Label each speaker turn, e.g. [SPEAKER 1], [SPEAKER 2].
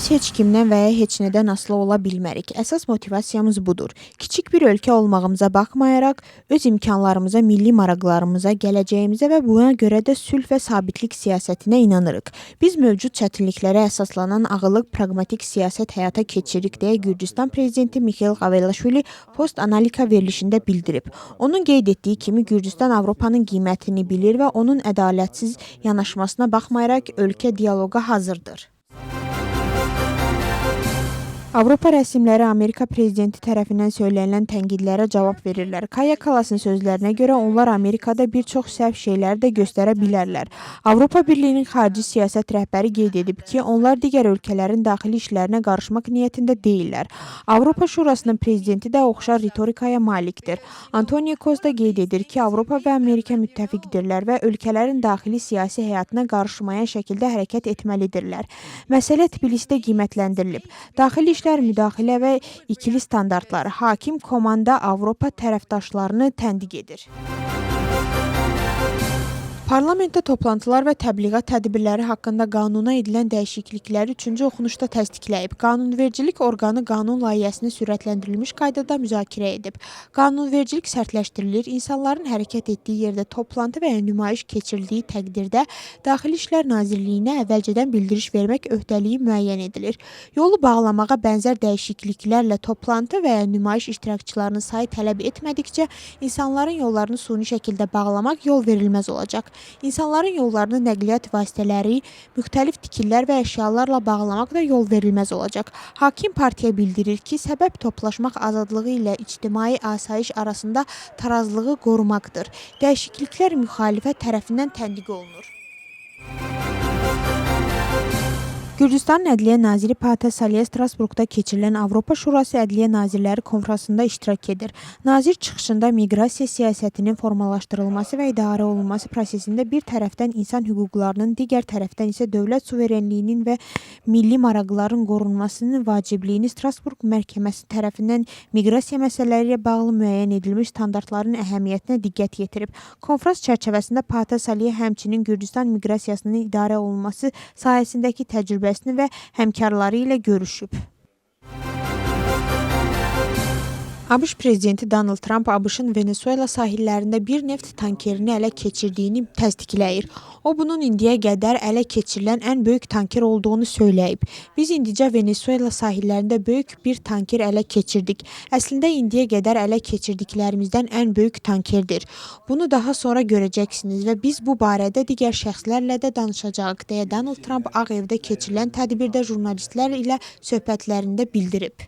[SPEAKER 1] Biz heç kimdən və ya heç nədən asılı ola bilmərik. Əsas motivasiyamız budur. Kiçik bir ölkə olmağımıza baxmayaraq, öz imkanlarımıza, milli maraqlarımıza, gələcəyimizə və buna görə də sülh və sabitlik siyasətinə inanırıq. Biz mövcud çətinliklərə əsaslanan ağıllıq, praqmatik siyasət həyata keçiririk deyə Gürcüstan prezidenti Mikhail Qavelashvili Post Analika verilişində bildirib. Onun qeyd etdiyi kimi Gürcüstan Avropanın qiymətini bilir və onun ədalətsiz yanaşmasına baxmayaraq ölkə dialoqa hazırdır. Avropa rəsmiləri Amerika prezidenti tərəfindən söylənilən tənqidlərə cavab verirlər. Kaya Kallas'ın sözlərinə görə onlar Amerikada bir çox səhv şeyləri də göstərə bilərlər. Avropa Birliyinin xarici siyasət rəhbəri qeyd edib ki, onlar digər ölkələrin daxili işlərinə qarışmaq niyyətində deyillər. Avropa Şurasının prezidenti də oxşar ritorikaya malikdir. Antonio Costa qeyd edir ki, Avropa və Amerika müttəfiqdirlər və ölkələrin daxili siyasi həyatına qarışmayan şəkildə hərəkət etməlidirlər. Məsələ Tbilisidə qiymətləndirilib. Daxili müdaxilə və ikili standartlar, hakim komanda Avropa tərəfdaşlarını təndiq edir. Parlamentdə toplantılar və təbliğat tədbirləri haqqında qanuna edilən dəyişiklikləri 3-cü oxunuşda təsdiqləyib. Qanunvericilik orqanı qanun layihəsini sürətləndirilmiş qaydada müzakirə edib. Qanunvericilik sərtləşdirilir, insanların hərəkət etdiyi yerdə toplantı və ya nümayiş keçirildiyi təqdirdə Daxili İşlər Nazirliyinə əvvəlcədən bildiriş vermək öhdəliyi müəyyən edilir. Yolu bağlamağa bənzər dəyişikliklərlə toplantı və ya nümayiş iştirakçılarının sayı tələb etmədikcə insanların yollarını suni şəkildə bağlamaq yol verilməz olacaq. İnsanların yollarını nəqliyyat vasitələri, müxtəlif tikillər və əşyalarla bağlamaq da yol verilməz olacaq. Hakim partiya bildirir ki, səbəb toplaşmaq azadlığı ilə ictimai asayiş arasında tarazlığı qorumaqdır. Dəyişikliklər müxalifət tərəfindən təndiq olunur. Gürcüstanın Ədliyyə Naziri Pata Salih Strasburqda keçirilən Avropa Şurası Ədliyyə Nazirləri konfransında iştirak edir. Nazir çıxışında miqrasiya siyasətinin formalaşdırılması və idarə olunması prosesində bir tərəfdən insan hüquqlarının, digər tərəfdən isə dövlət suverenliyinin və milli maraqların qorunmasının vacibliyini Strasburq məhkəməsi tərəfindən miqrasiya məsələləri ilə bağlı müəyyən edilmiş standartların əhəmiyyətinə diqqət yetirib. Konfrans çərçivəsində Pata Salih həmçinin Gürcüstan miqrasiyasının idarə olunması sahəsindəki təcrübəsini və həmkarları ilə görüşüb. ABŞ prezidenti Donald Trump ABŞ-ın Venezuela sahillərində bir neft tankerini ələ keçirdiyini təsdiqləyir. O, bunun indiyə qədər ələ keçirilən ən böyük tanker olduğunu söyləyib. Biz indicə Venezuela sahillərində böyük bir tanker ələ keçirdik. Əslində indiyə qədər ələ keçirdiklərimizdən ən böyük tankerdir. Bunu daha sonra görəcəksiniz və biz bu barədə digər şəxslərlə də danışacağıq, deyə Donald Trump Ağ Evdə keçirilən tədbirdə jurnalistlər ilə söhbətlərində bildirib.